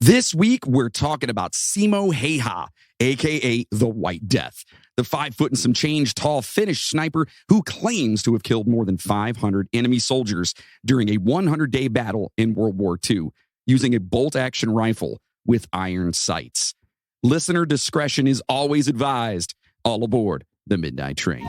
This week, we're talking about Simo Hayha, a.k.a. the White Death, the 5 foot and some change tall Finnish sniper who claims to have killed more than 500 enemy soldiers during a 100-day battle in World War II using a bolt-action rifle with iron sights. Listener discretion is always advised. All aboard the Midnight Train.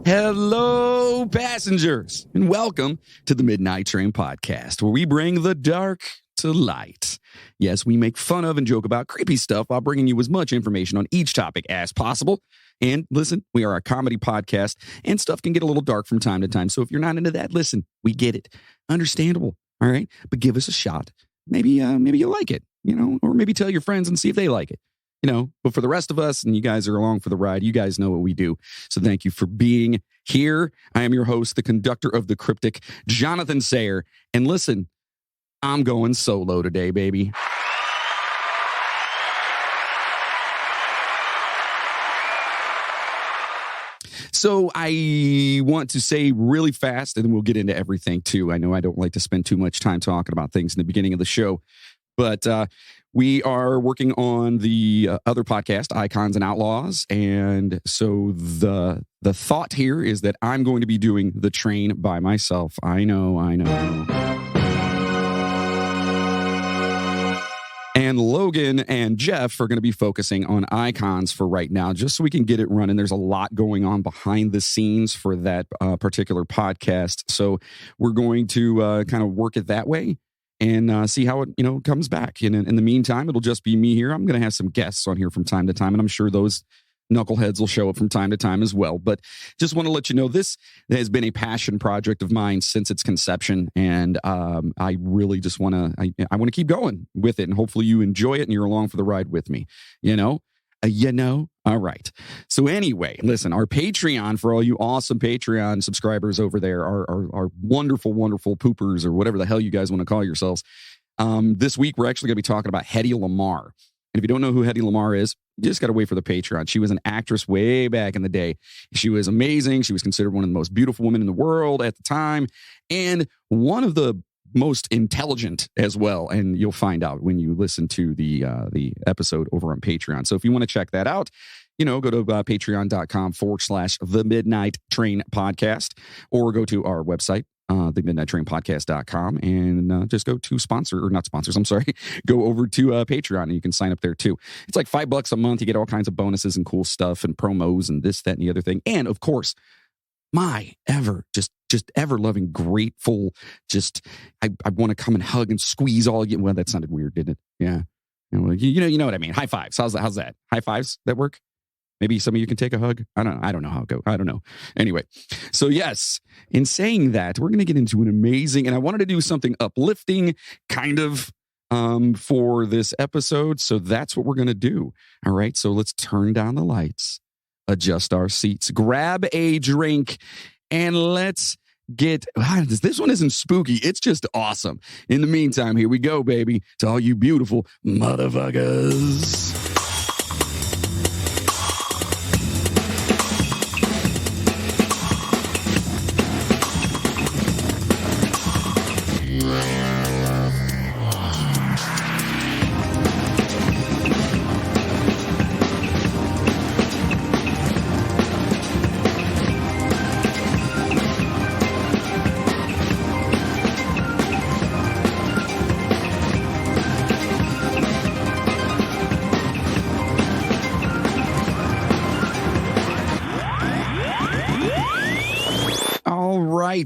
Hello, passengers, and welcome to the Midnight Train podcast, where we bring the dark to light. Yes, we make fun of and joke about creepy stuff while bringing you as much information on each topic as possible. And listen, we are a comedy podcast, and stuff can get a little dark from time to time. So if you're not into that, listen, we get it. Understandable, all right? But give us a shot. Maybe you'll like it, or maybe tell your friends and see if they like it. But for the rest of us, and you guys are along for the ride, you guys know what we do. So thank you for being here. I am your host, the conductor of the cryptic, Jonathan Sayer. And listen, I'm going solo today, baby. So I want to say really fast, and then we'll get into everything too. I know I don't like to spend too much time talking about things in the beginning of the show, but we are working on the other podcast, Icons and Outlaws. And so the thought here is that I'm going to be doing the train by myself. I know. And Logan and Jeff are going to be focusing on Icons for right now, just so we can get it running. There's a lot going on behind the scenes for that particular podcast. So we're going to kind of work it that way and see how it, comes back. And in the meantime, it'll just be me here. I'm going to have some guests on here from time to time, and I'm sure those knuckleheads will show up from time to time as well. But just want to let you know, this has been a passion project of mine since its conception, and I really just want to, I want to keep going with it, and hopefully you enjoy it and you're along for the ride with me. All right. So anyway, listen, our Patreon, for all you awesome Patreon subscribers over there, our wonderful, wonderful poopers, or whatever the hell you guys want to call yourselves. This week, we're actually going to be talking about Hedy Lamarr. And if you don't know who Hedy Lamarr is, you just got to wait for the Patreon. She was an actress way back in the day. She was amazing. She was considered one of the most beautiful women in the world at the time, and one of the most intelligent as well. And you'll find out when you listen to the episode over on Patreon. So if you want to check that out, go to patreon.com/The Midnight Train Podcast, or go to our website, themidnighttrainpodcast.com, and just go to go over to Patreon, and you can sign up there too. It's like $5 a month. You get all kinds of bonuses and cool stuff and promos and this, that, and the other thing. And of course, my just ever loving, grateful, I want to come and hug and squeeze all you. Well, that sounded weird, didn't it? Yeah. You know what I mean. High fives. How's that? High fives that work? Maybe some of you can take a hug. I don't know how it goes. I don't know. Anyway, so yes, in saying that, we're going to get into an amazing, and I wanted to do something uplifting kind of for this episode. So that's what we're going to do. All right. So let's turn down the lights, adjust our seats, grab a drink, and let's get, this one isn't spooky. It's just awesome. In the meantime, here we go, baby, to all you beautiful motherfuckers.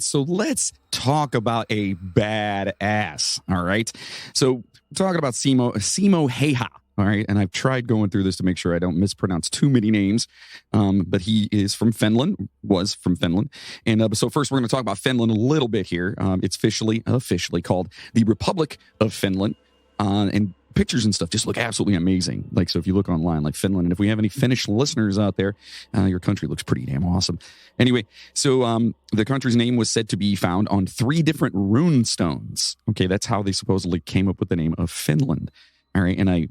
So let's talk about a badass. All right. So we're talking about Simo Häyhä. All right. And I've tried going through this to make sure I don't mispronounce too many names. But he is from Finland, was from Finland. And so first we're going to talk about Finland a little bit here. It's officially called the Republic of Finland. And pictures and stuff just look absolutely amazing. Like, so if you look online, like Finland, and if we have any Finnish listeners out there, your country looks pretty damn awesome. Anyway, so the country's name was said to be found on 3 different rune stones. Okay, that's how they supposedly came up with the name of Finland. All right, and I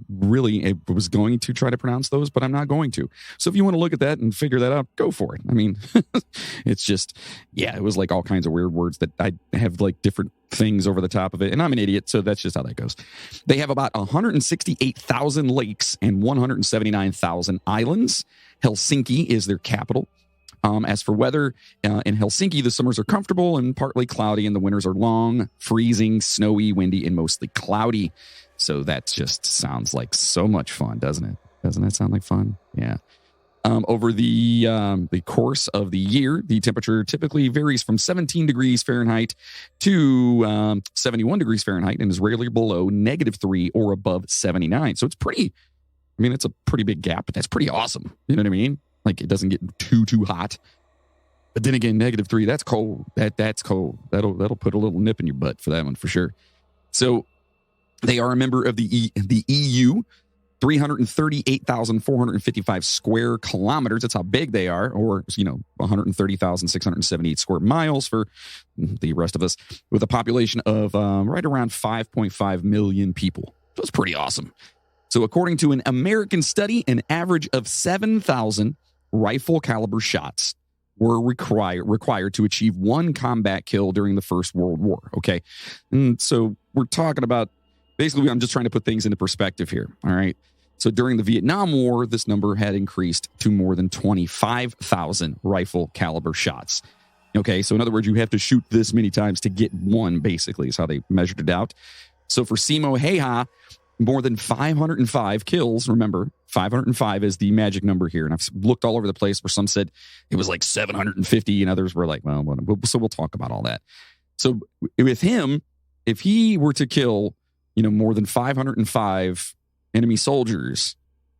was going to try to pronounce those, but I'm not going to. So if you want to look at that and figure that out, go for it. I mean, it's just, it was like all kinds of weird words that I have like different things over the top of it, and I'm an idiot, so that's just how that goes. They have about 168,000 lakes and 179,000 islands. Helsinki is their capital. As for weather, in Helsinki, the summers are comfortable and partly cloudy, and the winters are long, freezing, snowy, windy, and mostly cloudy. So that just sounds like so much fun, doesn't it? Doesn't that sound like fun? Yeah. Over the course of the year, the temperature typically varies from 17 degrees Fahrenheit to 71 degrees Fahrenheit and is rarely below -3 or above 79. So it's it's a pretty big gap, but that's pretty awesome. You know what I mean? Like, it doesn't get too hot. But then again, -3, that's cold. That's cold. That'll put a little nip in your butt for that one for sure. So they are a member of the EU, 338,455 square kilometers. That's how big they are, or 130,678 square miles for the rest of us, with a population of right around 5.5 million people. So it's pretty awesome. So according to an American study, an average of 7,000 rifle caliber shots were required to achieve one combat kill during the First World War. Okay. And so we're talking about, basically, I'm just trying to put things into perspective here. All right. So during the Vietnam War, this number had increased to more than 25,000 rifle caliber shots. Okay. So in other words, you have to shoot this many times to get one, basically, is how they measured it out. So for Simo Häyhä, more than 505 kills. Remember, 505 is the magic number here. And I've looked all over the place where some said it was like 750 and others were like, well, so we'll talk about all that. So with him, if he were to kill, more than 505 enemy soldiers,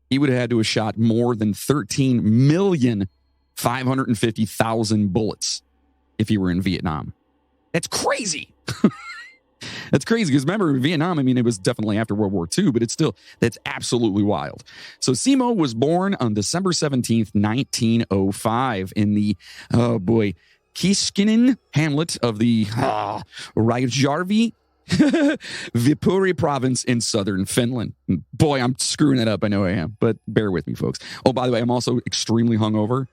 he would have had to have shot more than 13,550,000 bullets if he were in Vietnam. That's crazy. That's crazy because remember, in Vietnam, it was definitely after World War II, but that's absolutely wild. So Simo was born on December 17th, 1905 in the, Kiskinen hamlet of the Raijärvi Viipuri province in southern Finland. Boy, I'm screwing that up. I know I am, but bear with me, folks. Oh, by the way, I'm also extremely hungover.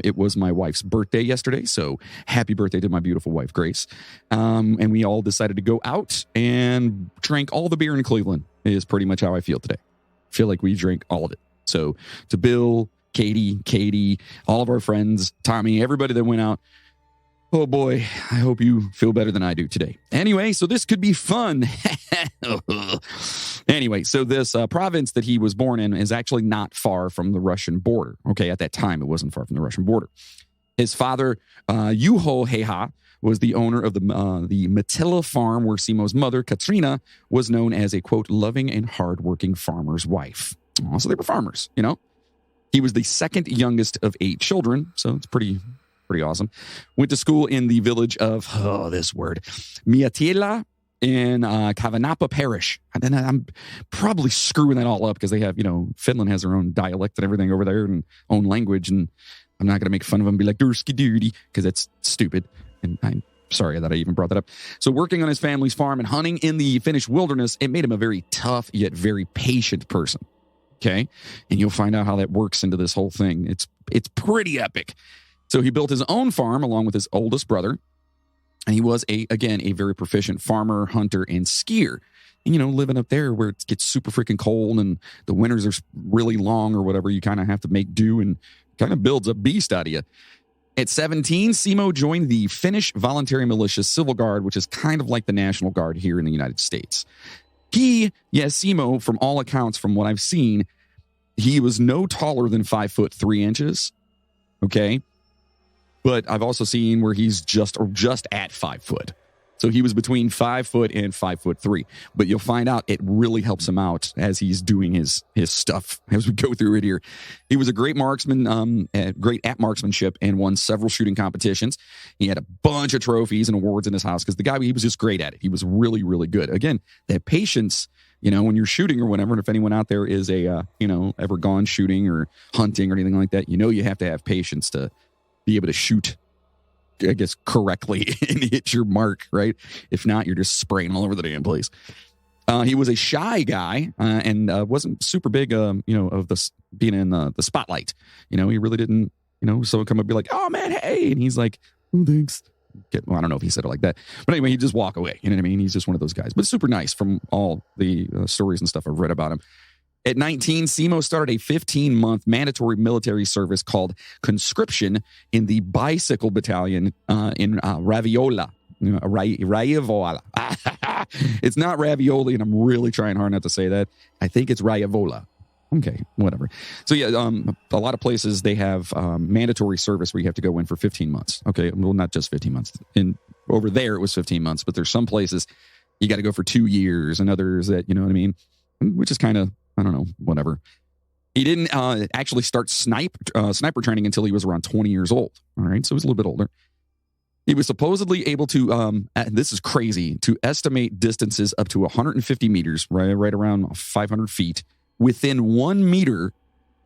It was my wife's birthday yesterday, so happy birthday to my beautiful wife, Grace. And we all decided to go out and drank all the beer in Cleveland is pretty much how I feel today. I feel like we drank all of it. So to Bill, Katie, all of our friends, Tommy, everybody that went out, oh boy, I hope you feel better than I do today. Anyway, so this could be fun. Anyway, so this province that he was born in is actually not far from the Russian border. Okay, at that time, it wasn't far from the Russian border. His father, Juho Häyhä, was the owner of the Matilla farm where Simo's mother, Katrina, was known as a, quote, loving and hardworking farmer's wife. Oh, so they were farmers, He was the second youngest of 8 children, so it's pretty awesome. Went to school in the village of, Miatila in Kavanapa Parish. And I'm probably screwing that all up because they have, Finland has their own dialect and everything over there and own language. And I'm not going to make fun of them and be like, Durski Duty, because that's stupid. And I'm sorry that I even brought that up. So working on his family's farm and hunting in the Finnish wilderness, it made him a very tough yet very patient person. Okay. And you'll find out how that works into this whole thing. It's pretty epic. So he built his own farm along with his oldest brother. And he was, a very proficient farmer, hunter, and skier. And, living up there where it gets super freaking cold and the winters are really long or whatever, you kind of have to make do and kind of builds a beast out of you. At 17, Simo joined the Finnish Voluntary Militia Civil Guard, which is kind of like the National Guard here in the United States. Simo, from all accounts, from what I've seen, he was no taller than 5'3". Okay. But I've also seen where he's just at 5 foot. So he was between 5 foot and 5'3". But you'll find out it really helps him out as he's doing his stuff as we go through it here. He was a great marksman, great at marksmanship, and won several shooting competitions. He had a bunch of trophies and awards in his house because the guy, he was just great at it. He was really, really good. Again, that patience when you're shooting or whatever, and if anyone out there is ever gone shooting or hunting or anything like that, you have to have patience to be able to shoot, I guess, correctly and hit your mark, right? If not, you're just spraying all over the damn place. He was a shy guy and wasn't super big, of this being in the spotlight. He really didn't, someone come up and be like, oh man, hey. And he's like, oh, thanks. Well, I don't know if he said it like that, but anyway, he'd just walk away. You know what I mean? He's just one of those guys, but super nice from all the stories and stuff I've read about him. At 19, Simo started a 15-month mandatory military service called conscription in the bicycle battalion in Raviola. Raiola. It's not ravioli, and I'm really trying hard not to say that. I think it's Raiola. Okay, whatever. So yeah, a lot of places they have mandatory service where you have to go in for 15 months. Okay, well, not just 15 months. And over there it was 15 months, but there's some places you got to go for 2 years, and others that, you know what I mean, which is kind of, I don't know, whatever. He didn't actually start sniper training until he was around 20 years old. All right, so he was a little bit older. He was supposedly able to, this is crazy, to estimate distances up to 150 meters, right around 500 feet, within 1 meter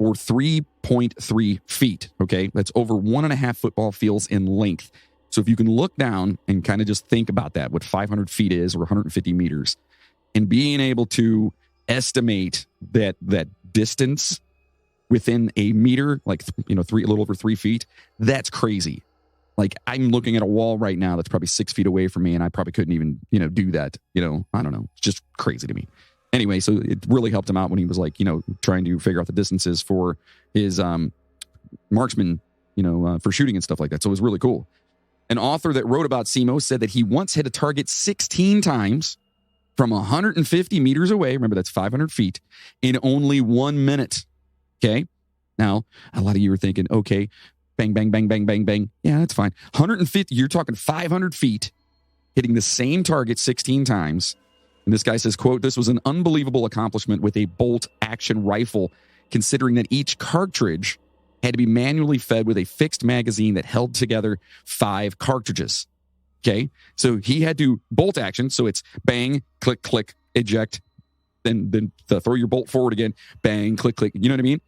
or 3.3 feet. Okay, that's over 1.5 football fields in length. So if you can look down and kind of just think about that, what 500 feet is, or 150 meters, and being able to estimate that distance within a meter, like, a little over 3 feet, that's crazy. Like, I'm looking at a wall right now that's probably 6 feet away from me, and I probably couldn't even, do that. I don't know. It's just crazy to me. Anyway, so it really helped him out when he was like, trying to figure out the distances for his marksman, for shooting and stuff like that. So it was really cool. An author that wrote about Simo said that he once hit a target 16 times from 150 meters away. Remember, that's 500 feet in only 1 minute. Okay. Now, a lot of you are thinking, okay, bang, bang, bang, bang, bang, bang. Yeah, that's fine. 150, you're talking 500 feet, hitting the same target 16 times. And this guy says, quote, this was an unbelievable accomplishment with a bolt action rifle, considering that each cartridge had to be manually fed with a fixed magazine that held together 5 cartridges. Okay. So he had to bolt action. So it's bang, click, click, eject, then throw your bolt forward again, bang, click, click. You know what I mean?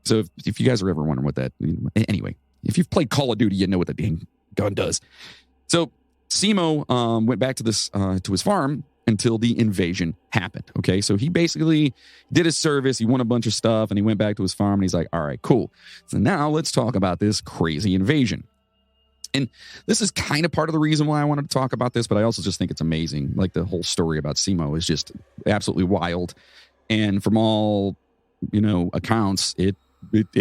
So if you guys are ever wondering what that, anyway, if you've played Call of Duty, you know what the dang gun does. So Simo went back to his farm until the invasion happened. Okay, so he basically did his service. He won a bunch of stuff, and he went back to his farm, and he's like, all right, cool. So now let's talk about this crazy invasion. And this is kind of part of the reason why I wanted to talk about this, but I also just think it's amazing. Like, the whole story about Simo is just absolutely wild. And from all, accounts, it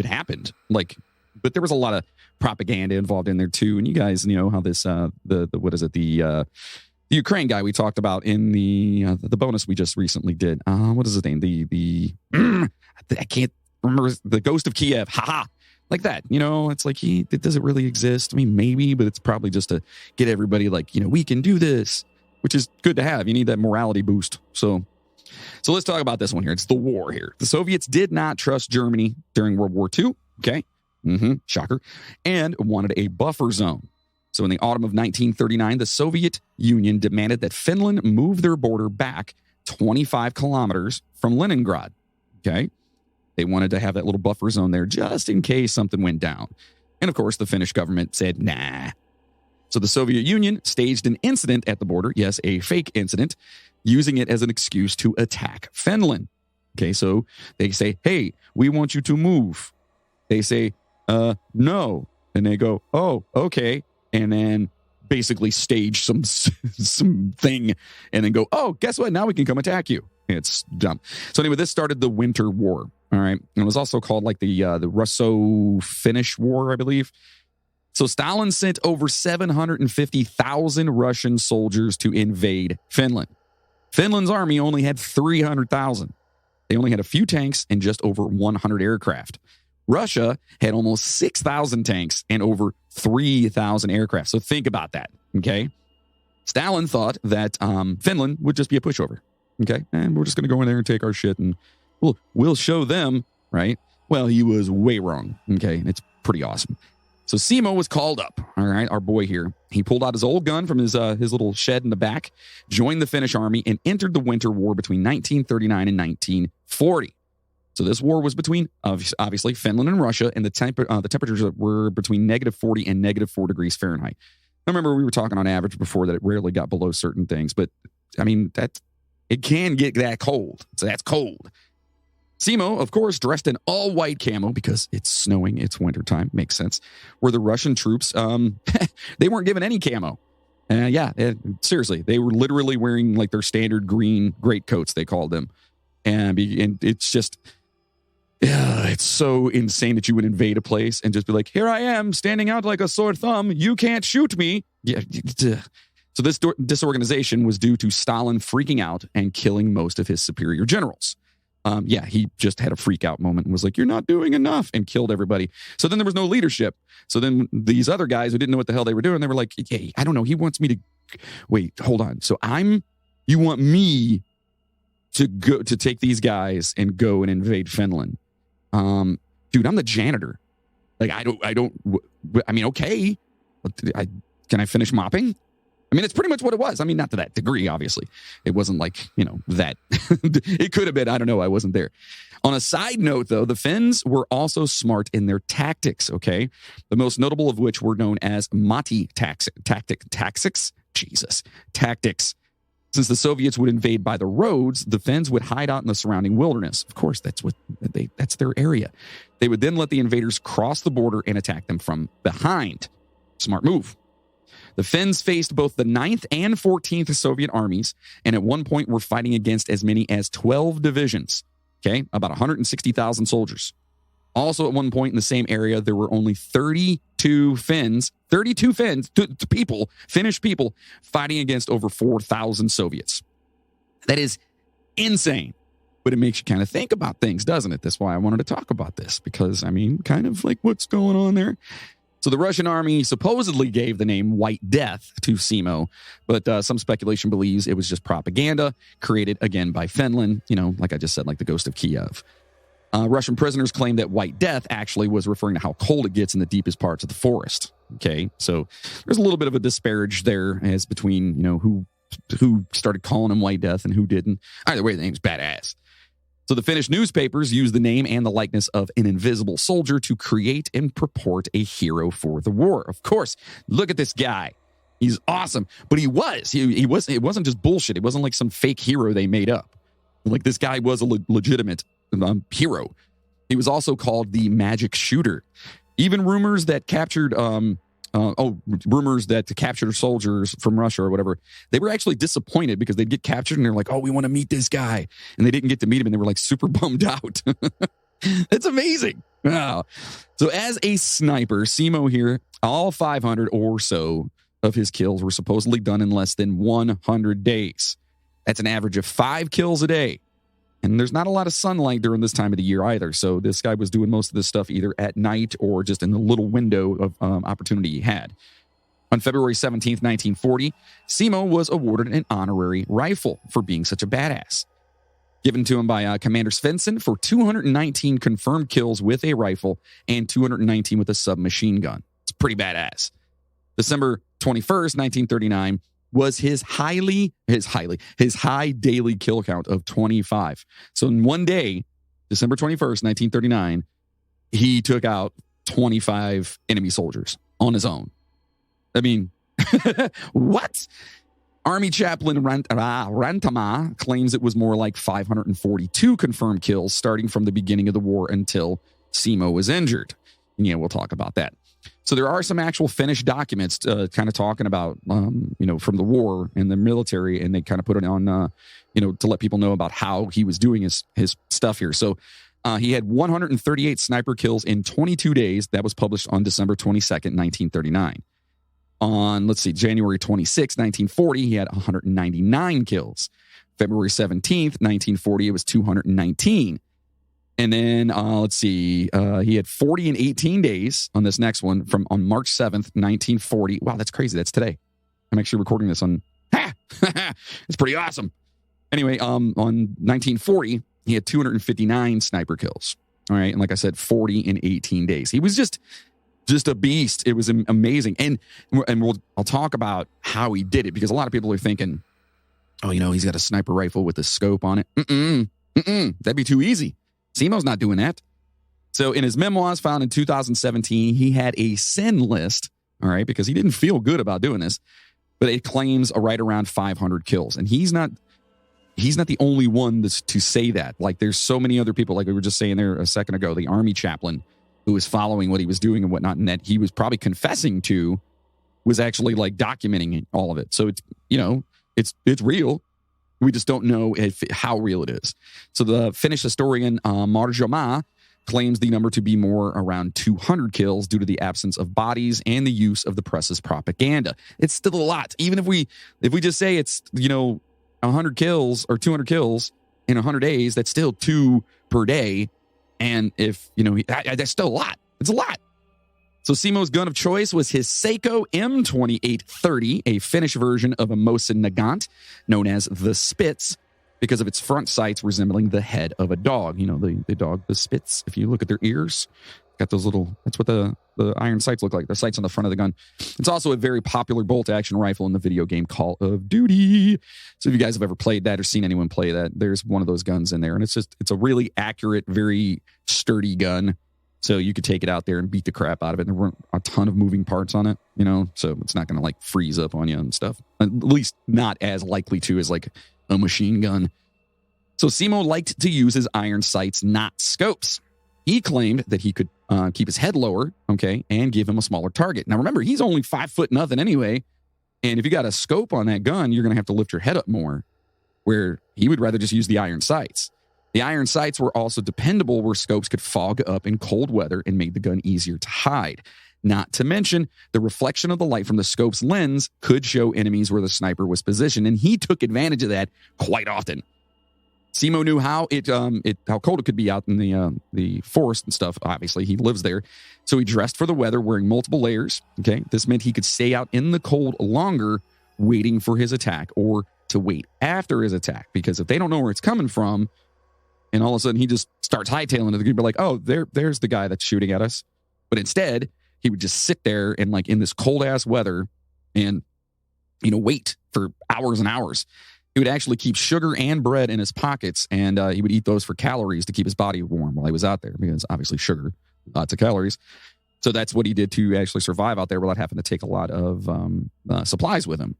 happened. Like, but there was a lot of propaganda involved in there too. And you guys know how this, the Ukraine guy we talked about in the bonus we just recently did. What is his name? I can't remember, the Ghost of Kiev. Haha. Like that, it's like, does it really exist? I mean, maybe, but it's probably just to get everybody like, we can do this, which is good to have. You need that morality boost. So let's talk about this one here. It's the war here. The Soviets did not trust Germany during World War II. Okay. Shocker. And wanted a buffer zone. So in the autumn of 1939, the Soviet Union demanded that Finland move their border back 25 kilometers from Leningrad. Okay. They wanted to have that little buffer zone there just in case something went down. And of course, the Finnish government said, nah. So the Soviet Union staged an incident at the border. Yes, a fake incident, using it as an excuse to attack Finland. Okay, so they say, hey, we want you to move. They say, no. And they go, oh, okay. And then basically stage some thing and then go, oh, guess what? Now we can come attack you. It's dumb. So anyway, this started the Winter War. All right. And it was also called like the Russo-Finnish War, I believe. So Stalin sent over 750,000 Russian soldiers to invade Finland. Finland's army only had 300,000. They only had a few tanks and just over 100 aircraft. Russia had almost 6,000 tanks and over 3,000 aircraft. So think about that. Okay. Stalin thought that Finland would just be a pushover. Okay. And we're just going to go in there and take our shit and we'll show them, right? Well, he was way wrong. Okay. And it's pretty awesome. So Simo was called up, all right, our boy here. He pulled out his old gun from his little shed in the back, joined the Finnish army, and entered the Winter War between 1939 and 1940. So this war was between, obviously, Finland and Russia, and the temperatures were between -40 and -4 degrees Fahrenheit. I remember we were talking on average before that it rarely got below certain things, but, I mean, it can get that cold. So that's cold. Simo, of course, dressed in all white camo because it's snowing, it's wintertime, makes sense. Where the Russian troops, they weren't given any camo. Seriously, they were literally wearing like their standard green greatcoats, they called them. And it's just, it's so insane that you would invade a place and just be like, here I am, standing out like a sore thumb. You can't shoot me. Yeah. So this disorganization was due to Stalin freaking out and killing most of his superior generals. He just had a freak out moment and was like, you're not doing enough, and killed everybody. So then there was no leadership. So then these other guys who didn't know what the hell they were doing, they were like, hey, I don't know. He wants me to wait, hold on. So you want me to go to take these guys and go and invade Finland. Dude, I'm the janitor. Like, okay. Can I finish mopping? I mean, it's pretty much what it was. I mean, not to that degree, obviously. It wasn't like, that. It could have been. I don't know. I wasn't there. On a side note, though, the Finns were also smart in their tactics, okay? The most notable of which were known as Monty tactics. Since the Soviets would invade by the roads, the Finns would hide out in the surrounding wilderness. Of course, that's their area. They would then let the invaders cross the border and attack them from behind. Smart move. The Finns faced both the 9th and 14th Soviet armies, and at one point were fighting against as many as 12 divisions, okay? About 160,000 soldiers. Also, at one point in the same area, there were only 32 Finns, Finnish people, fighting against over 4,000 Soviets. That is insane. But it makes you kind of think about things, doesn't it? That's why I wanted to talk about this, because, I mean, kind of like what's going on there. So the Russian army supposedly gave the name White Death to Simo, but some speculation believes it was just propaganda created, again, by Finland, like I just said, like the ghost of Kiev. Russian prisoners claim that White Death actually was referring to how cold it gets in the deepest parts of the forest. Okay, so there's a little bit of a disparage there as between, who started calling him White Death and who didn't. Either way, the name's badass. So the Finnish newspapers used the name and the likeness of an invisible soldier to create and purport a hero for the war. Of course, look at this guy. He's awesome. But he was. It wasn't just bullshit. It wasn't like some fake hero they made up. Like, this guy was a legitimate hero. He was also called the Magic Shooter. Even rumors that captured soldiers from Russia or whatever, they were actually disappointed because they'd get captured and they're like, oh, we want to meet this guy. And they didn't get to meet him and they were like super bummed out. It's amazing. Wow. So as a sniper, Simo here, all 500 or so of his kills were supposedly done in less than 100 days. That's an average of 5 kills a day. And there's not a lot of sunlight during this time of the year either. So this guy was doing most of this stuff either at night or just in the little window of opportunity he had. On February 17th, 1940, Simo was awarded an honorary rifle for being such a badass. Given to him by Commander Svensson for 219 confirmed kills with a rifle and 219 with a submachine gun. It's pretty badass. December 21st, 1939, was his high daily kill count of 25. So in one day, December 21st, 1939, he took out 25 enemy soldiers on his own. I mean, what? Army chaplain Rantama claims it was more like 542 confirmed kills starting from the beginning of the war until Simo was injured. And yeah, we'll talk about that. So there are some actual Finnish documents kind of talking about, from the war and the military, and they kind of put it on, to let people know about how he was doing his stuff here. So he had 138 sniper kills in 22 days. That was published on December 22nd, 1939. On, January 26, 1940, he had 199 kills. February 17th, 1940, it was 219. And then, he had 40 in 18 days on this next one on March 7th, 1940. Wow, that's crazy. That's today. I'm actually recording this on, it's pretty awesome. Anyway, on 1940, he had 259 sniper kills. All right. And like I said, 40 in 18 days. He was just Just a beast. It was amazing. And I'll talk about how he did it, because a lot of people are thinking, oh, he's got a sniper rifle with a scope on it. That'd be too easy. Simo's not doing that. So in his memoirs found in 2017, he had a sin list, all right, because he didn't feel good about doing this, but it claims right around 500 kills. And he's not the only one to say that. Like, there's so many other people, like we were just saying there a second ago, the army chaplain who was following what he was doing and whatnot, and that he was probably confessing to was actually like documenting all of it. So it's real. We just don't know how real it is. So the Finnish historian Marjama claims the number to be more around 200 kills due to the absence of bodies and the use of the press's propaganda. It's still a lot. Even if we just say it's 100 kills or 200 kills in 100 days, that's still 2 per day. And if that's still a lot. It's a lot. So Simo's gun of choice was his Seiko M2830, a Finnish version of a Mosin Nagant, known as the Spitz, because of its front sights resembling the head of a dog. The dog, the Spitz, if you look at their ears, got those that's what the iron sights look like, the sights on the front of the gun. It's also a very popular bolt-action rifle in the video game Call of Duty. So if you guys have ever played that or seen anyone play that, there's one of those guns in there. And it's a really accurate, very sturdy gun. So you could take it out there and beat the crap out of it. There weren't a ton of moving parts on it, so it's not going to like freeze up on you and stuff. At least not as likely to as like a machine gun. So Simo liked to use his iron sights, not scopes. He claimed that he could keep his head lower, okay, and give him a smaller target. Now remember, he's only 5'0" anyway. And if you got a scope on that gun, you're going to have to lift your head up more, where he would rather just use the iron sights. The iron sights were also dependable, where scopes could fog up in cold weather and made the gun easier to hide. Not to mention, the reflection of the light from the scope's lens could show enemies where the sniper was positioned, and he took advantage of that quite often. Simo knew how cold it could be out in the forest and stuff. Obviously, he lives there. So he dressed for the weather, wearing multiple layers. Okay, this meant he could stay out in the cold longer, waiting for his attack, or to wait after his attack. Because if they don't know where it's coming from, and all of a sudden he just starts hightailing it, they're like, oh, there's the guy that's shooting at us. But instead, he would just sit there and like in this cold ass weather and wait for hours and hours. He would actually keep sugar and bread in his pockets, and he would eat those for calories to keep his body warm while he was out there, because obviously sugar, lots of calories. So that's what he did to actually survive out there without having to take a lot of supplies with him.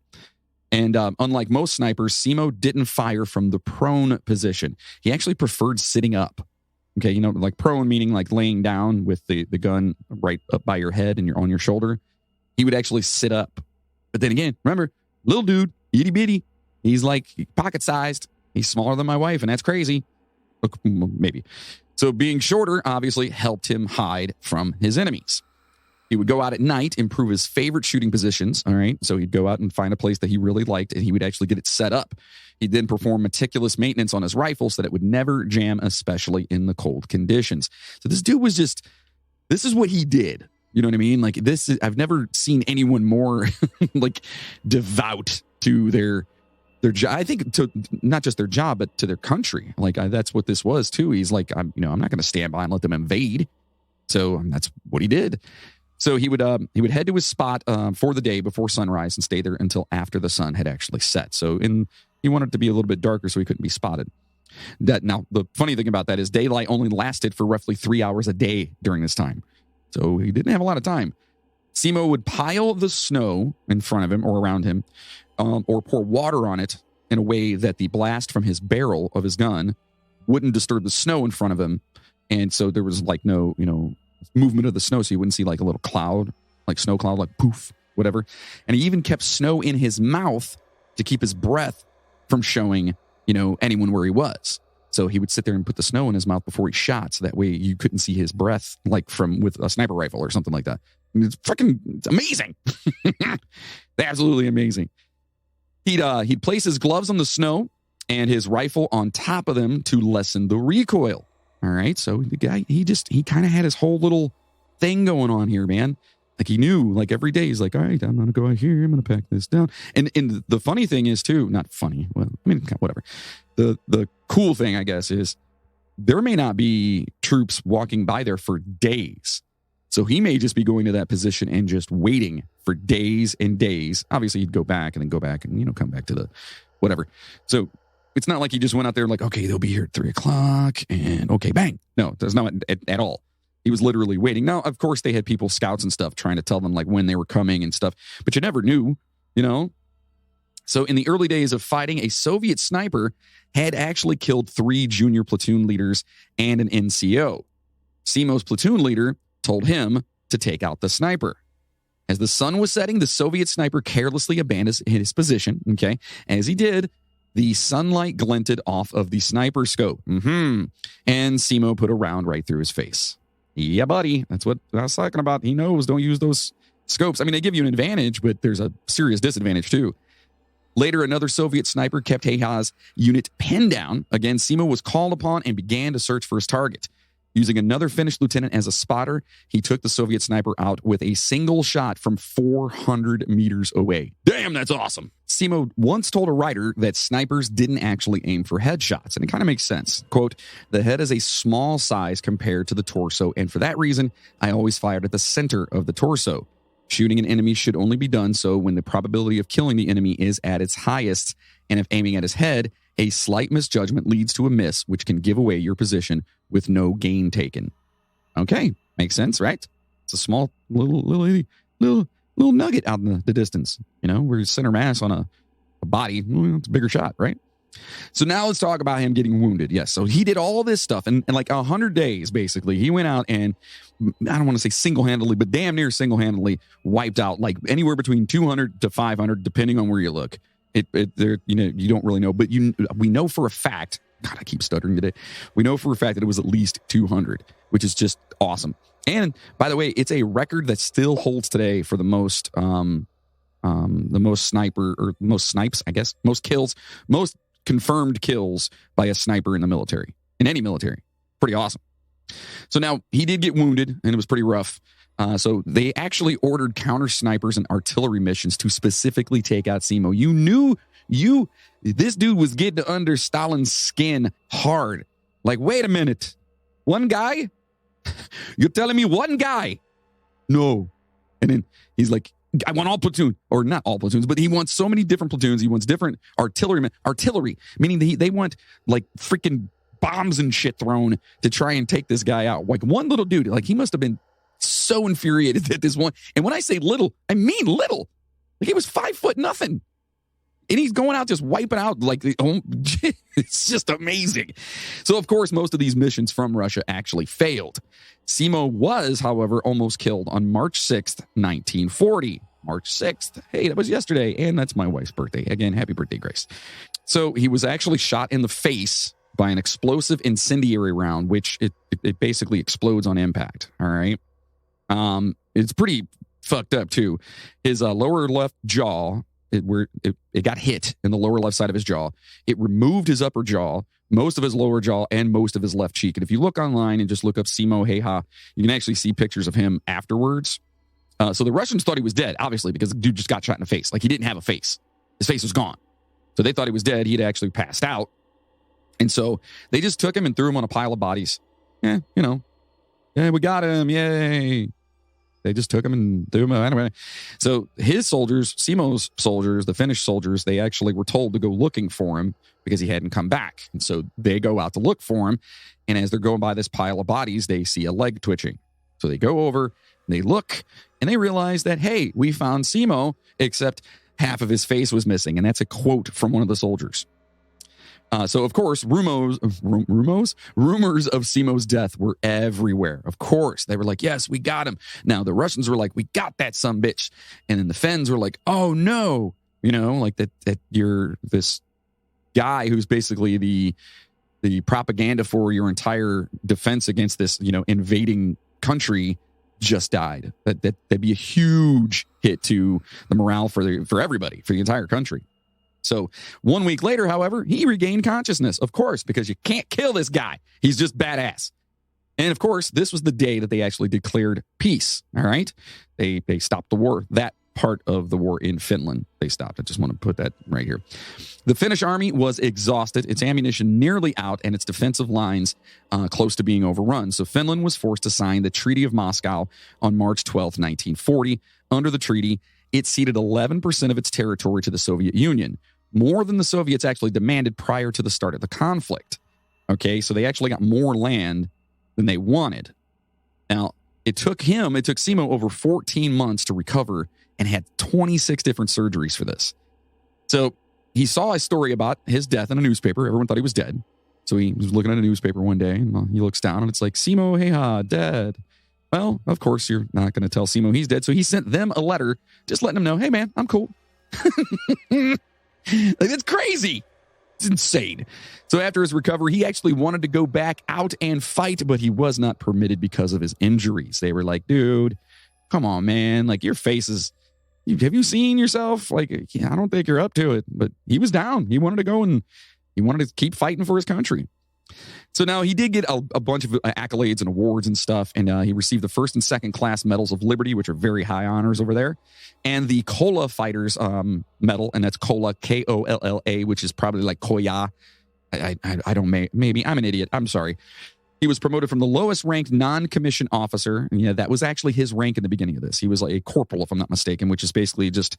And unlike most snipers, Simo didn't fire from the prone position. He actually preferred sitting up. Okay, like prone meaning like laying down with the gun right up by your head and you're on your shoulder. He would actually sit up. But then again, remember, little dude, itty bitty. He's like pocket sized. He's smaller than my wife, and that's crazy. Maybe. So being shorter obviously helped him hide from his enemies. He would go out at night, improve his favorite shooting positions. All right. So he'd go out and find a place that he really liked, and he would actually get it set up. He'd then perform meticulous maintenance on his rifle so that it would never jam, especially in the cold conditions. So this dude was this is what he did. You know what I mean? Like I've never seen anyone more like devout to their job. I think to not just their job, but to their country. Like that's what this was too. He's like, I'm not going to stand by and let them invade. So that's what he did. So he would head to his spot for the day before sunrise and stay there until after the sun had actually set. So he wanted it to be a little bit darker so he couldn't be spotted. Now, the funny thing about that is daylight only lasted for roughly 3 hours a day during this time. So he didn't have a lot of time. Simo would pile the snow in front of him or around him, or pour water on it in a way that the blast from his barrel of his gun wouldn't disturb the snow in front of him. And so there was like no, movement of the snow, so you wouldn't see like a little cloud, like snow cloud, like poof, whatever. And he even kept snow in his mouth to keep his breath from showing, anyone where he was. So he would sit there and put the snow in his mouth before he shot, so that way you couldn't see his breath, like with a sniper rifle or something like that. I mean, it's amazing. Absolutely amazing. He'd place his gloves on the snow and his rifle on top of them to lessen the recoil. All right. So the guy, he kind of had his whole little thing going on here, man. Like he knew, like every day he's like, all right, I'm going to go out here. I'm going to pack this down. And the funny thing is too, not funny. Well, I mean, whatever. The cool thing, I guess, is there may not be troops walking by there for days. So he may just be going to that position and just waiting for days and days. Obviously, he'd go back and then go back and, come back to the whatever. So it's not like he just went out there like, okay, they'll be here at 3:00 and okay, bang. No, there's not at all. He was literally waiting. Now, of course, they had people, scouts and stuff, trying to tell them like when they were coming and stuff, but you never knew, So in the early days of fighting, a Soviet sniper had actually killed 3 junior platoon leaders and an NCO. Simo's platoon leader told him to take out the sniper. As the sun was setting, the Soviet sniper carelessly abandoned his position. Okay. As he did, the sunlight glinted off of the sniper scope. And Simo put a round right through his face. Yeah, buddy. That's what I was talking about. He knows, don't use those scopes. I mean, they give you an advantage, but there's a serious disadvantage too. Later, another Soviet sniper kept Häyhä's unit pinned down. Again, Simo was called upon and began to search for his target. Using another Finnish lieutenant as a spotter, he took the Soviet sniper out with a single shot from 400 meters away. Damn, that's awesome. Simo once told a writer that snipers didn't actually aim for headshots, and it kind of makes sense. Quote, "The head is a small size compared to the torso, and for that reason, I always fired at the center of the torso. Shooting an enemy should only be done so when the probability of killing the enemy is at its highest, and if aiming at his head, a slight misjudgment leads to a miss, which can give away your position with no gain taken." Okay, makes sense, right? It's a small little nugget out in the distance. Where you center mass on a body, it's a bigger shot, right? So now let's talk about him getting wounded. Yes, so he did all this stuff in like 100 days, basically. He went out and, I don't want to say single-handedly, but damn near single-handedly wiped out like anywhere between 200 to 500, depending on where you look. You don't really know, but we know for a fact, God, I keep stuttering today. We know for a fact that it was at least 200, which is just awesome. And by the way, it's a record that still holds today for the most snipes, I guess, most kills, most confirmed kills by a sniper in the military, in any military. Pretty awesome. So now he did get wounded and it was pretty rough. So they actually ordered counter snipers and artillery missions to specifically take out Simo. This dude was getting under Stalin's skin hard. Like, wait a minute. One guy? You're telling me one guy? No. And then he's like, I want all platoon, or not all platoons, but he wants so many different platoons. He wants different artillery, meaning they want like freaking bombs and shit thrown to try and take this guy out. Like one little dude, like he must have been so infuriated that this one, and when I say little, I mean little. Like he was 5 foot nothing. And he's going out just wiping out like it's just amazing. So, of course, most of these missions from Russia actually failed. Simo was, however, almost killed on March 6th, 1940. March 6th. Hey, that was yesterday. And that's my wife's birthday. Again, happy birthday, Grace. So he was actually shot in the face by an explosive incendiary round, which it basically explodes on impact. All right. It's pretty fucked up, too. His lower left jaw, it got hit in the lower left side of his jaw. It removed his upper jaw, most of his lower jaw, and most of his left cheek. And if you look online and just look up Simo Häyhä, you can actually see pictures of him afterwards. So the Russians thought he was dead, obviously, because the dude just got shot in the face. Like he didn't have a face. His face was gone. So they thought he was dead. He'd actually passed out. And so they just took him and threw him on a pile of bodies. Yeah, yeah, we got him. Yay. They just took him and threw him anyway. So his soldiers, Simo's soldiers, the Finnish soldiers, they actually were told to go looking for him because he hadn't come back. And so they go out to look for him. And as they're going by this pile of bodies, they see a leg twitching. So they go over, and they look, and they realize that, hey, we found Simo, except half of his face was missing. And that's a quote from one of the soldiers. So, of course, rumors of Simo's death were everywhere. Of course, they were like, yes, we got him. Now, the Russians were like, we got that sumbitch. And then the Finns were like, oh, no. Like that you're this guy who's basically the propaganda for your entire defense against this, invading country just died. That'd be a huge hit to the morale for everybody, for the entire country. So 1 week later, however, he regained consciousness, of course, because you can't kill this guy. He's just badass. And of course, this was the day that they actually declared peace. All right. They stopped the war that part of the war in Finland. They stopped. I just want to put that right here. The Finnish army was exhausted, its ammunition nearly out, and its defensive lines close to being overrun. So Finland was forced to sign the Treaty of Moscow on March 12th, 1940. Under the treaty, it ceded 11% of its territory to the Soviet Union, more than the Soviets actually demanded prior to the start of the conflict. Okay, so they actually got more land than they wanted. Now, it took Simo over 14 months to recover and had 26 different surgeries for this. So he saw a story about his death in a newspaper. Everyone thought he was dead. So he was looking at a newspaper one day, and he looks down, and it's like, Simo Hayha, dead. Well, of course, you're not going to tell Simo he's dead. So he sent them a letter just letting them know, hey, man, I'm cool. That's crazy. It's insane. So after his recovery, he actually wanted to go back out and fight, but he was not permitted because of his injuries. They were like, dude, come on, man. Like, your face is, have you seen yourself? Like, I don't think you're up to it. But he was down. He wanted to go and he wanted to keep fighting for his country. So now he did get a bunch of accolades and awards and stuff, and he received the first and second class medals of liberty, which are very high honors over there, and the Kola Fighters medal, and that's Kola, Kolla, which is probably like Koya. I don't, maybe I'm an idiot. I'm sorry. He was promoted from the lowest ranked non-commissioned officer, and yeah, that was actually his rank in the beginning of this. He was like a corporal, if I'm not mistaken, which is basically just,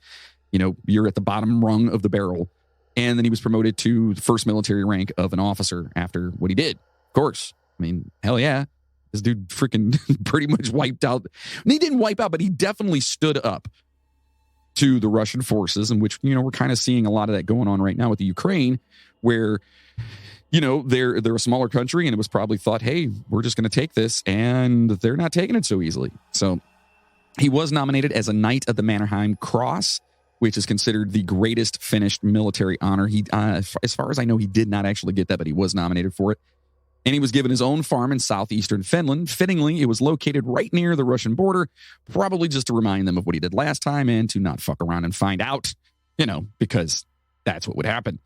you're at the bottom rung of the barrel. And then he was promoted to the first military rank of an officer after what he did. Of course. I mean, hell yeah. This dude freaking pretty much wiped out. And he didn't wipe out, but he definitely stood up to the Russian forces, in which, we're kind of seeing a lot of that going on right now with the Ukraine, where, they're a smaller country, and it was probably thought, hey, we're just going to take this, and they're not taking it so easily. So he was nominated as a Knight of the Mannerheim Cross, which is considered the greatest Finnish military honor. He, as far as I know, he did not actually get that, but he was nominated for it. And he was given his own farm in southeastern Finland. Fittingly, it was located right near the Russian border, probably just to remind them of what he did last time and to not fuck around and find out, because that's what would happen.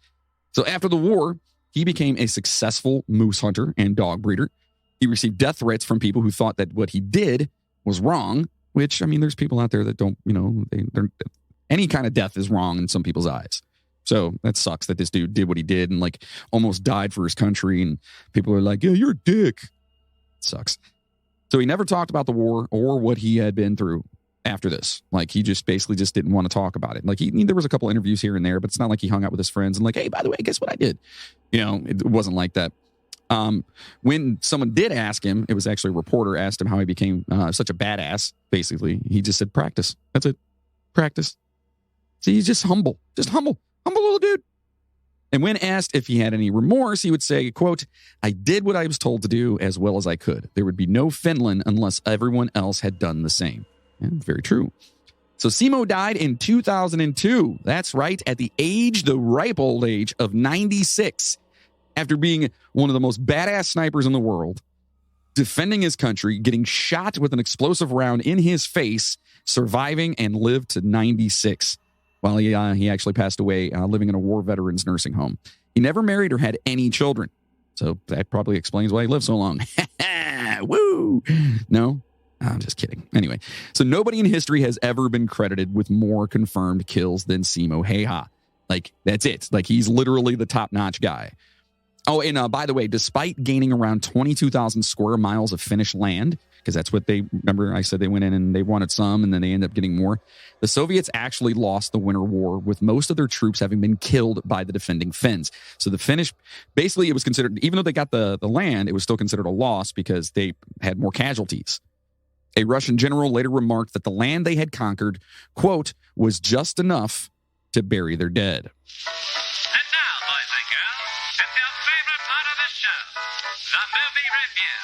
So after the war, he became a successful moose hunter and dog breeder. He received death threats from people who thought that what he did was wrong, which, there's people out there that don't, they're any kind of death is wrong in some people's eyes. So that sucks that this dude did what he did and like almost died for his country. And people are like, yeah, you're a dick. It sucks. So he never talked about the war or what he had been through after this. Like, he just basically just didn't want to talk about it. Like, there was a couple interviews here and there, but it's not like he hung out with his friends and like, hey, by the way, guess what I did? It wasn't like that. When someone did ask him, it was actually a reporter asked him how he became such a badass. Basically, he just said, practice. That's it. Practice. So he's just humble little dude. And when asked if he had any remorse, he would say, quote, I did what I was told to do as well as I could. There would be no Finland unless everyone else had done the same. Yeah, very true. So Simo died in 2002. That's right, at the ripe old age of 96, after being one of the most badass snipers in the world, defending his country, getting shot with an explosive round in his face, surviving, and lived to 96. While he actually passed away living in a war veterans nursing home. He never married or had any children. So that probably explains why he lived so long. Woo! No, I'm just kidding. Anyway, so nobody in history has ever been credited with more confirmed kills than Simo Häyhä. Like, that's it. Like, he's literally the top-notch guy. Oh, and by the way, despite gaining around 22,000 square miles of Finnish land, because that's what remember I said they went in and they wanted some and then they ended up getting more. The Soviets actually lost the Winter War with most of their troops having been killed by the defending Finns. So the Finnish, basically it was considered, even though they got the land, it was still considered a loss because they had more casualties. A Russian general later remarked that the land they had conquered, quote, was just enough to bury their dead. And now, boys and girls, it's your favorite part of the show, the movie review.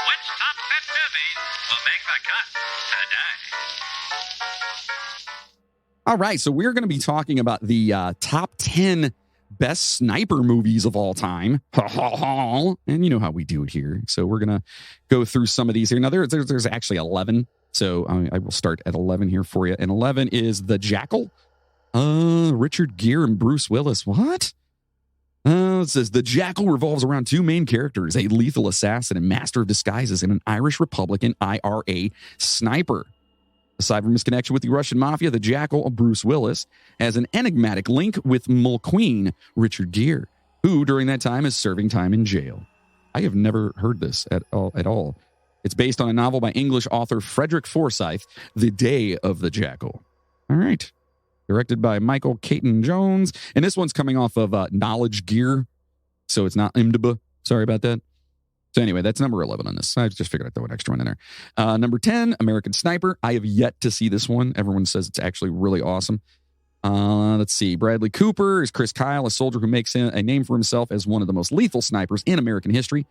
Which top 10 movies will make the cut today? All right, so we're going to be talking about the top 10 best sniper movies of all time. And you know how we do it here. So we're going to go through some of these here. Now, there's actually 11. So I will start at 11 here for you. And 11 is The Jackal. Richard Gere and Bruce Willis. What? It says The Jackal revolves around two main characters, a lethal assassin and master of disguises, and an Irish Republican IRA sniper. Aside from his connection with the Russian mafia, the Jackal, Bruce Willis, has an enigmatic link with Mulqueen, Richard Gere, who during that time is serving time in jail. I have never heard this at all. It's based on a novel by English author Frederick Forsyth, The Day of the Jackal. All right. Directed by Michael Caton Jones. And this one's coming off of Knowledge Gear. So it's not IMDb. Sorry about that. So anyway, that's number 11 on this. I just figured I'd throw an extra one in there. Number 10, American Sniper. I have yet to see this one. Everyone says it's actually really awesome. Let's see. Bradley Cooper is Chris Kyle, a soldier who makes a name for himself as one of the most lethal snipers in American history.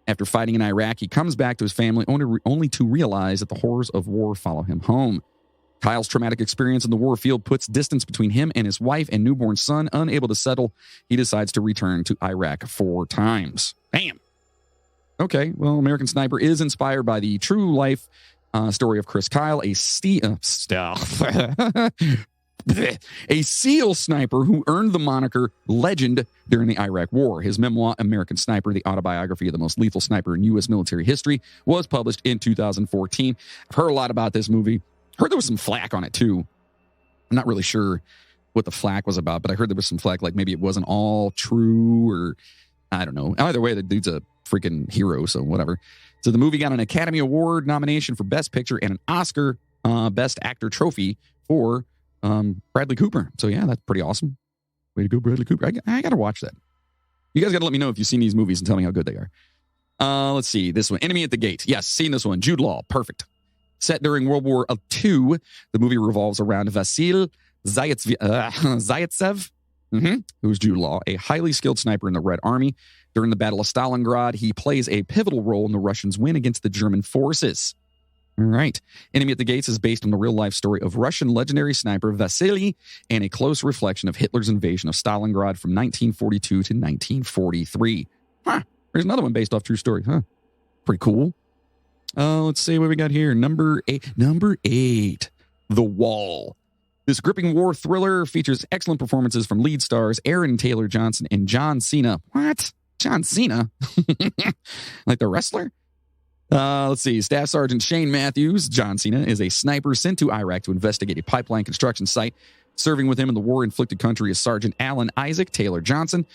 After fighting in Iraq, he comes back to his family only to realize that the horrors of war follow him home. Kyle's traumatic experience in the war field puts distance between him and his wife and newborn son. Unable to settle, he decides to return to Iraq 4 times. Bam! Okay, well, American Sniper is inspired by the true life story of Chris Kyle, a SEAL sniper who earned the moniker Legend during the Iraq War. His memoir, American Sniper, the autobiography of the most lethal sniper in U.S. military history, was published in 2014. I've heard a lot about this movie. Heard there was some flack on it, too. I'm not really sure what the flack was about, but I heard there was some flack, like maybe it wasn't all true, or I don't know. Either way, the dude's a freaking hero, so whatever. So the movie got an Academy Award nomination for Best Picture and an Oscar Best Actor trophy for Bradley Cooper. So yeah, that's pretty awesome. Way to go, Bradley Cooper. I got to watch that. You guys got to let me know if you've seen these movies and tell me how good they are. Let's see. This one, Enemy at the Gate. Yes, seen this one. Jude Law. Perfect. Set during World War II, the movie revolves around Vasil Zaitsev, who's Jude Law, a highly skilled sniper in the Red Army. During the Battle of Stalingrad, he plays a pivotal role in the Russians' win against the German forces. All right. Enemy at the Gates is based on the real-life story of Russian legendary sniper Vasily and a close reflection of Hitler's invasion of Stalingrad from 1942 to 1943. There's another one based off true story. Pretty cool. Let's see what we got here. Number 8. The Wall. This gripping war thriller features excellent performances from lead stars Aaron Taylor Johnson and John Cena. What? John Cena? Like the wrestler? Let's see. Staff Sergeant Shane Matthews, John Cena, is a sniper sent to Iraq to investigate a pipeline construction site. Serving with him in the war-inflicted country is Sergeant Alan Isaac Taylor Johnson,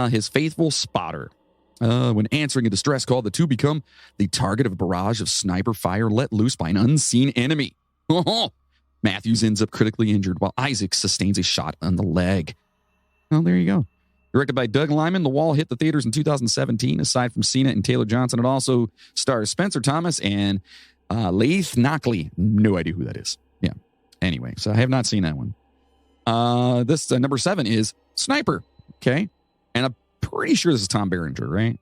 his faithful spotter. When answering a distress call, the two become the target of a barrage of sniper fire let loose by an unseen enemy. Matthews ends up critically injured while Isaac sustains a shot on the leg. Well, there you go. Directed by Doug Liman, The Wall hit the theaters in 2017. Aside from Cena and Taylor Johnson, it also stars Spencer Thomas and Laith Knockley. No idea who that is. Yeah. Anyway, so I have not seen that one. This number 7 is Sniper. Okay. And I'm pretty sure this is Tom Berenger, right?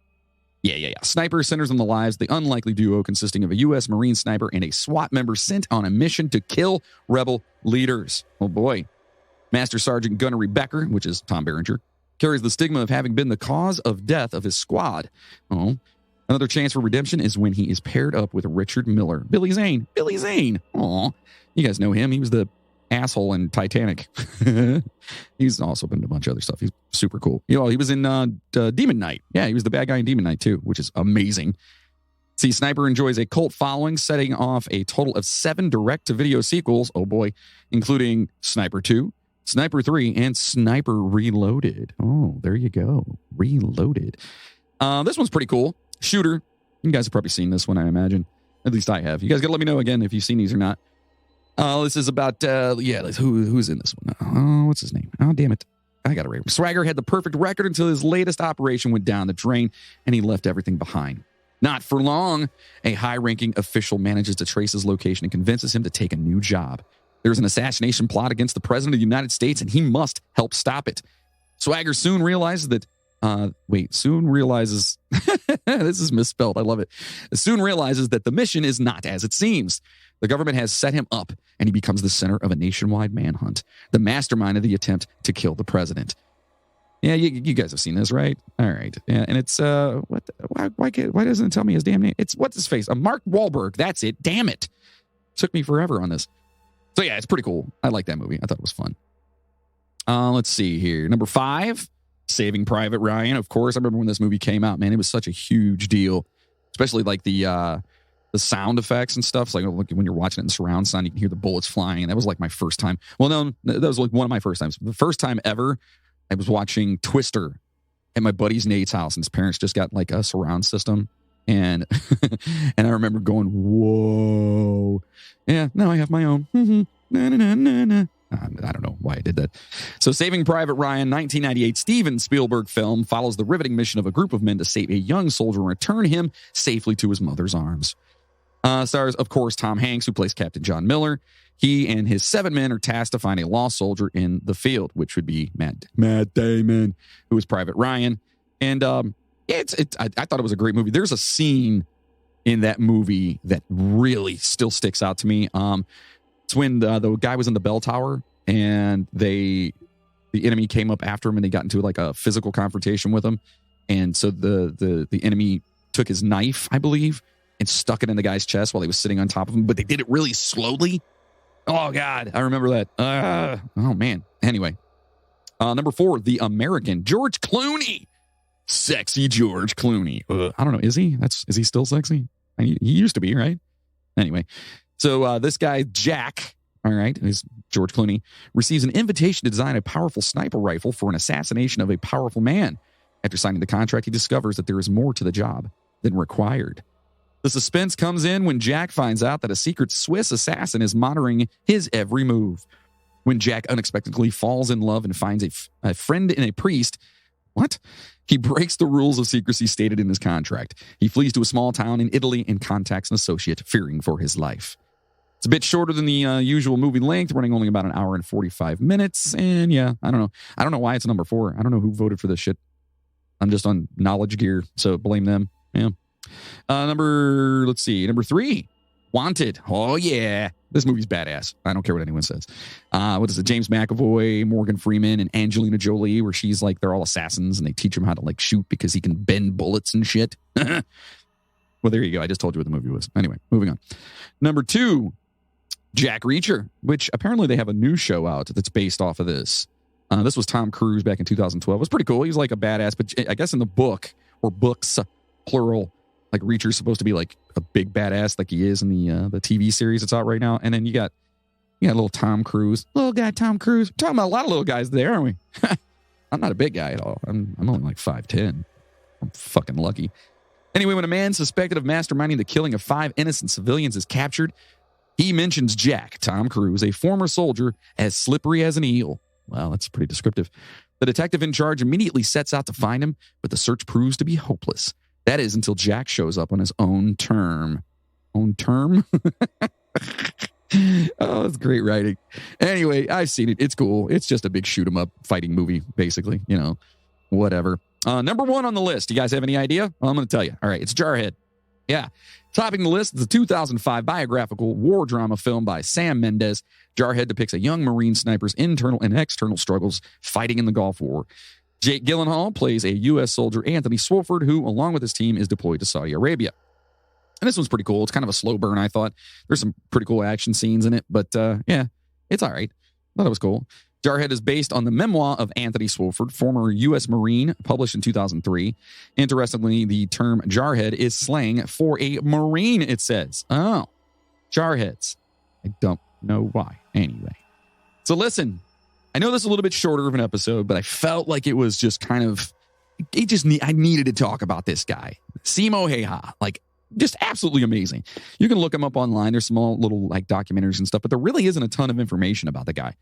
Yeah. Sniper centers on the lives of the unlikely duo consisting of a U.S. Marine sniper and a SWAT member sent on a mission to kill rebel leaders. Oh, boy. Master Sergeant Gunnery Becker, which is Tom Berenger, carries the stigma of having been the cause of death of his squad. Another chance for redemption is when he is paired up with Richard Miller. Billy Zane. Aw. You guys know him. He was the asshole in Titanic. He's also been in a bunch of other stuff. He's super cool. He was in Demon Knight. Yeah, he was the bad guy in Demon Knight too, which is amazing. See, Sniper enjoys a cult following, setting off a total of 7 direct-to-video sequels, oh boy, including Sniper 2, Sniper 3, and Sniper Reloaded. Oh, there you go. Reloaded. This one's pretty cool. Shooter. You guys have probably seen this one, I imagine. At least I have. You guys got to let me know again if you've seen these or not. This is about, who's in this one? Oh, what's his name? Oh, damn it. I got it right. Swagger had the perfect record until his latest operation went down the drain and he left everything behind. Not for long, a high-ranking official manages to trace his location and convinces him to take a new job. There's an assassination plot against the President of the United States, and he must help stop it. Swagger soon realizes that, this is misspelled. I love it. Soon realizes that the mission is not as it seems. The government has set him up, and he becomes the center of a nationwide manhunt, the mastermind of the attempt to kill the president. Yeah, you guys have seen this, right? All right. Yeah, and it's, why doesn't it tell me his damn name? It's, what's his face? Mark Wahlberg. That's it. Damn it. Took me forever on this. So yeah, it's pretty cool. I like that movie. I thought it was fun. Let's see here. Number 5, Saving Private Ryan. Of course, I remember when this movie came out, man, it was such a huge deal. Especially like the the sound effects and stuff. It's like when you're watching it in surround sound, you can hear the bullets flying. And that was like my first time. Well, no, that was like one of my first times. The first time ever, I was watching Twister at my buddy's Nate's house, and his parents just got like a surround system. And and I remember going, whoa. Yeah, now I have my own. Na, na, na, na, na. I don't know why I did that. So Saving Private Ryan, 1998 Steven Spielberg film, follows the riveting mission of a group of men to save a young soldier and return him safely to his mother's arms. Stars, of course, Tom Hanks, who plays Captain John Miller. He and his 7 men are tasked to find a lost soldier in the field, which would be Matt Damon, who is Private Ryan. And I thought it was a great movie. There's a scene in that movie that really still sticks out to me. It's when the guy was in the bell tower and the enemy came up after him and they got into like a physical confrontation with him. And so the enemy took his knife, I believe, and stuck it in the guy's chest while he was sitting on top of him. But they did it really slowly. Oh, God. I remember that. Oh, man. Anyway. Number 4, The American. George Clooney. Sexy George Clooney. I don't know. Is he? Is he still sexy? He used to be, right? Anyway. So this guy, Jack, all right, who's George Clooney, receives an invitation to design a powerful sniper rifle for an assassination of a powerful man. After signing the contract, he discovers that there is more to the job than required. The suspense comes in when Jack finds out that a secret Swiss assassin is monitoring his every move. When Jack unexpectedly falls in love and finds a friend in a priest, he breaks the rules of secrecy stated in his contract. He flees to a small town in Italy and contacts an associate, fearing for his life. It's a bit shorter than the usual movie length, running only about an hour and 45 minutes. And yeah, I don't know. I don't know why it's number 4. I don't know who voted for this shit. I'm just on knowledge gear, so blame them. Yeah. Number 3, Wanted. Oh, yeah. This movie's badass. I don't care what anyone says. What is it? James McAvoy, Morgan Freeman, and Angelina Jolie, where she's like, they're all assassins and they teach him how to like shoot because he can bend bullets and shit. Well, there you go. I just told you what the movie was. Anyway, moving on. Number 2, Jack Reacher, which apparently they have a new show out that's based off of this. This was Tom Cruise back in 2012. It was pretty cool. He was like a badass, but I guess in the book, or books, plural, like Reacher's supposed to be like a big badass like he is in the TV series that's out right now. And then you got little Tom Cruise. Little guy Tom Cruise. We're talking about a lot of little guys there, aren't we? I'm not a big guy at all. I'm only like 5'10". I'm fucking lucky. Anyway, when a man suspected of masterminding the killing of 5 innocent civilians is captured, he mentions Jack, Tom Cruise, a former soldier, as slippery as an eel. Well, that's pretty descriptive. The detective in charge immediately sets out to find him, but the search proves to be hopeless. That is until Jack shows up on his own term. Own term? Oh, it's great writing. Anyway, I've seen it. It's cool. It's just a big shoot 'em up fighting movie, basically. You know, whatever. Number 1 on the list. You guys have any idea? Well, I'm going to tell you. All right, it's Jarhead. Yeah. Topping the list is the 2005 biographical war drama film by Sam Mendes. Jarhead depicts a young Marine sniper's internal and external struggles fighting in the Gulf War. Jake Gyllenhaal plays a U.S. soldier, Anthony Swofford, who, along with his team, is deployed to Saudi Arabia. And this one's pretty cool. It's kind of a slow burn, I thought. There's some pretty cool action scenes in it, but yeah, it's all right. I thought it was cool. Jarhead is based on the memoir of Anthony Swofford, former U.S. Marine, published in 2003. Interestingly, the term Jarhead is slang for a Marine, it says. Oh, Jarheads. I don't know why. Anyway. So listen, I know this is a little bit shorter of an episode, but I felt like it was just kind of, I needed to talk about this guy. Simo Hayha, like, just absolutely amazing. You can look him up online. There's small little like documentaries and stuff, but there really isn't a ton of information about the guy.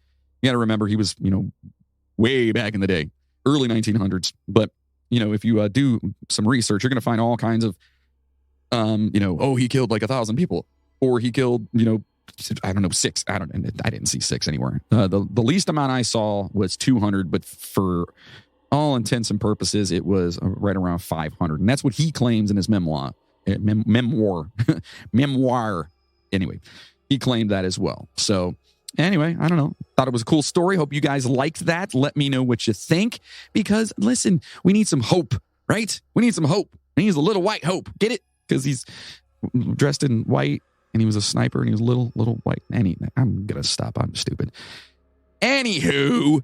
You got to remember he was, way back in the day, early 1900s. But, if you do some research, you're going to find all kinds of, he killed like 1,000 people, or he killed, I don't know, 6. I didn't see 6 anywhere. The least amount I saw was 200, but for all intents and purposes, it was right around 500. And that's what he claims in his memoir. Memoir. Anyway, he claimed that as well. So anyway, I don't know. Thought it was a cool story. Hope you guys liked that. Let me know what you think. Because, listen, we need some hope, right? We need some hope. And he's a little white hope. Get it? Because he's dressed in white, and he was a sniper, and he was little white. I'm going to stop. I'm stupid. Anywho,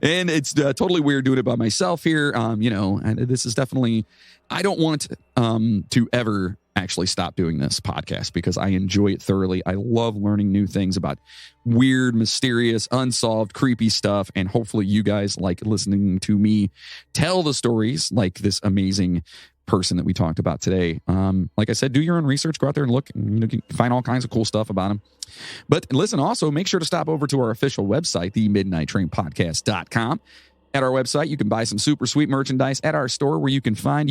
and it's totally weird doing it by myself here. And this is definitely, I don't want to ever actually stop doing this podcast because I enjoy it thoroughly. I love learning new things about weird, mysterious, unsolved, creepy stuff. And hopefully you guys like listening to me tell the stories like this amazing person that we talked about today. Like I said, do your own research, go out there and look, and, you can find all kinds of cool stuff about him. But listen, also make sure to stop over to our official website, themidnighttrainpodcast.com. At our website, you can buy some super sweet merchandise at our store where you can find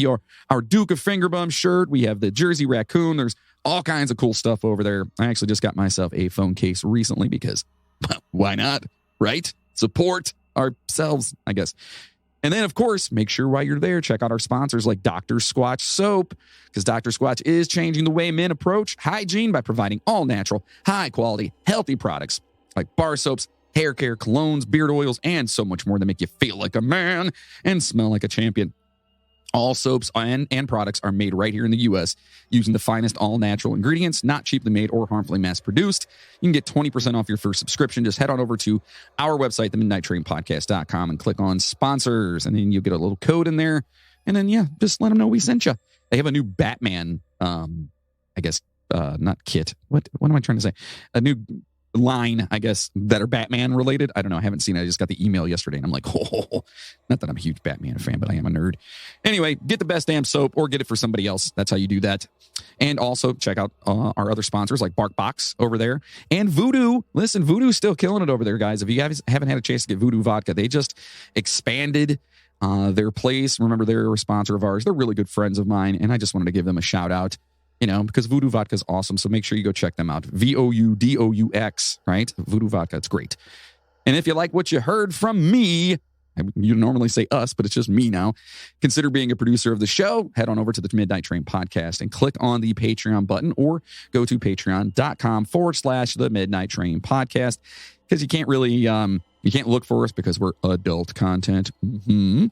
our Duke of Fingerbum shirt. We have the Jersey Raccoon. There's all kinds of cool stuff over there. I actually just got myself a phone case recently because why not, right? Support ourselves, I guess. And then, of course, make sure while you're there, check out our sponsors like Dr. Squatch Soap, because Dr. Squatch is changing the way men approach hygiene by providing all natural, high quality, healthy products like bar soaps, hair care, colognes, beard oils, and so much more that make you feel like a man and smell like a champion. All soaps and products are made right here in the U.S. using the finest all-natural ingredients, not cheaply made or harmfully mass-produced. You can get 20% off your first subscription. Just head on over to our website, themidnighttrainpodcast.com, and click on sponsors, and then you'll get a little code in there. And then, yeah, just let them know we sent you. They have a new Batman, not kit. What am I trying to say? A new line, I guess, that are Batman related. I don't know. I haven't seen it. I just got the email yesterday and I'm like, oh, not that I'm a huge Batman fan, but I am a nerd. Anyway, get the best damn soap or get it for somebody else. That's how you do that. And also check out our other sponsors like BarkBox over there and Voodoo. Listen, Voodoo's still killing it over there, guys. If you guys haven't had a chance to get Voodoo vodka, they just expanded their place. Remember, they're a sponsor of ours. They're really good friends of mine. And I just wanted to give them a shout out. Because Voodoo Vodka is awesome. So make sure you go check them out. VOUDOUX, right? Voodoo Vodka. It's great. And if you like what you heard from me, you normally say us, but it's just me now. Consider being a producer of the show. Head on over to the Midnight Train podcast and click on the Patreon button or go to patreon.com/the Midnight Train podcast. Because you can't really, you can't look for us because we're adult content. Mm-hmm.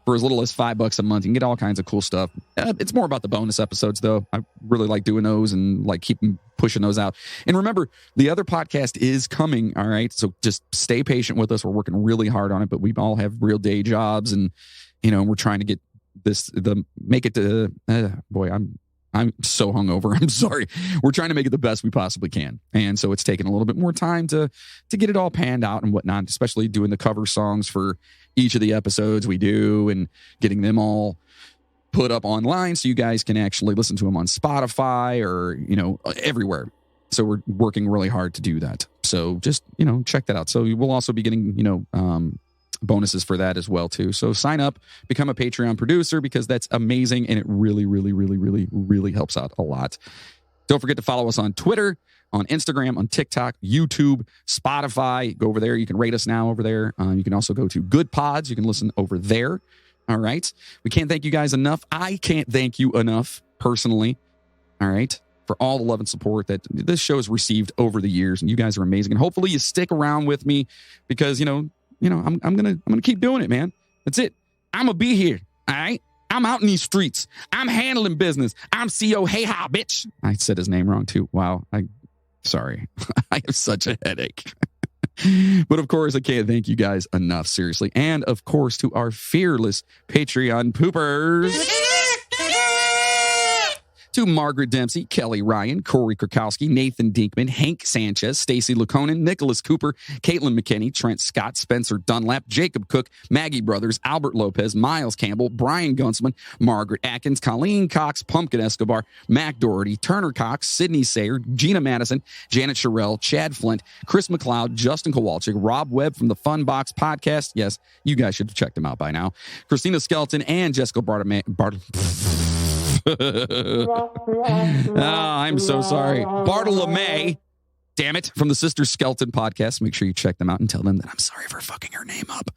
For as little as $5 a month, you can get all kinds of cool stuff. It's more about the bonus episodes, though. I really like doing those and like keep pushing those out. And remember, the other podcast is coming. All right, so just stay patient with us. We're working really hard on it, but we all have real day jobs, and we're trying to get make it to. I'm so hungover. I'm sorry. We're trying to make it the best we possibly can. And so it's taken a little bit more time to get it all panned out and whatnot, especially doing the cover songs for each of the episodes we do and getting them all put up online so you guys can actually listen to them on Spotify or, everywhere. So we're working really hard to do that. So just, check that out. So we'll also be getting, bonuses for that as well too. So sign up, become a Patreon producer because that's amazing and it really, really, really, really, really helps out a lot. Don't forget to follow us on Twitter, on Instagram, on TikTok, YouTube, Spotify. Go over there. You can rate us now over there. You can also go to Good Pods. You can listen over there. All right. We can't thank you guys enough. I can't thank you enough personally. All right. For all the love and support that this show has received over the years. And you guys are amazing. And hopefully you stick around with me because, I'm gonna keep doing it, man. That's it. I'm gonna be here. All right. I'm out in these streets. I'm handling business. I'm Simo Hayha, bitch. I said his name wrong too. Wow. Sorry. I have such a headache. But of course, I can't thank you guys enough, seriously. And of course, to our fearless Patreon poopers. To Margaret Dempsey, Kelly Ryan, Corey Krakowski, Nathan Dinkman, Hank Sanchez, Stacy Lukonen, Nicholas Cooper, Caitlin McKinney, Trent Scott, Spencer Dunlap, Jacob Cook, Maggie Brothers, Albert Lopez, Miles Campbell, Brian Guntzman, Margaret Atkins, Colleen Cox, Pumpkin Escobar, Mac Doherty, Turner Cox, Sydney Sayer, Gina Madison, Janet Sherrill, Chad Flint, Chris McLeod, Justin Kowalczyk, Rob Webb from the Fun Box Podcast. Yes, you guys should have checked them out by now. Christina Skelton and Jessica I'm so sorry. Bartolome, damn it, from the Sister Skelton podcast. Make sure you check them out and tell them that I'm sorry for fucking her name up.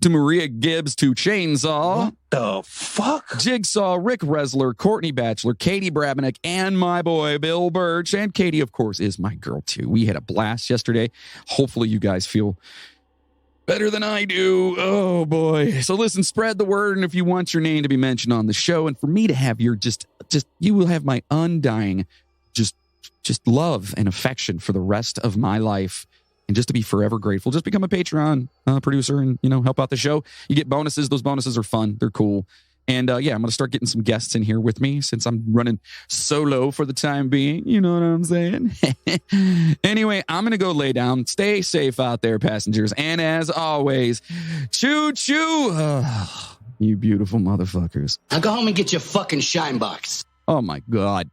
To Maria Gibbs, to Chainsaw. What the fuck? Jigsaw, Rick Resler, Courtney Batchelor, Katie Brabenek, and my boy Bill Birch. And Katie, of course, is my girl too. We had a blast yesterday. Hopefully you guys feel better than I do. Oh, boy. So listen, spread the word. And if you want your name to be mentioned on the show and for me to have your you will have my undying just love and affection for the rest of my life. And just to be forever grateful, just become a Patreon producer and, help out the show. You get bonuses. Those bonuses are fun. They're cool. And yeah, I'm going to start getting some guests in here with me since I'm running solo for the time being. You know what I'm saying? Anyway, I'm going to go lay down. Stay safe out there, passengers. And as always, choo choo. You beautiful motherfuckers. Now go home and get your fucking shine box. Oh my God.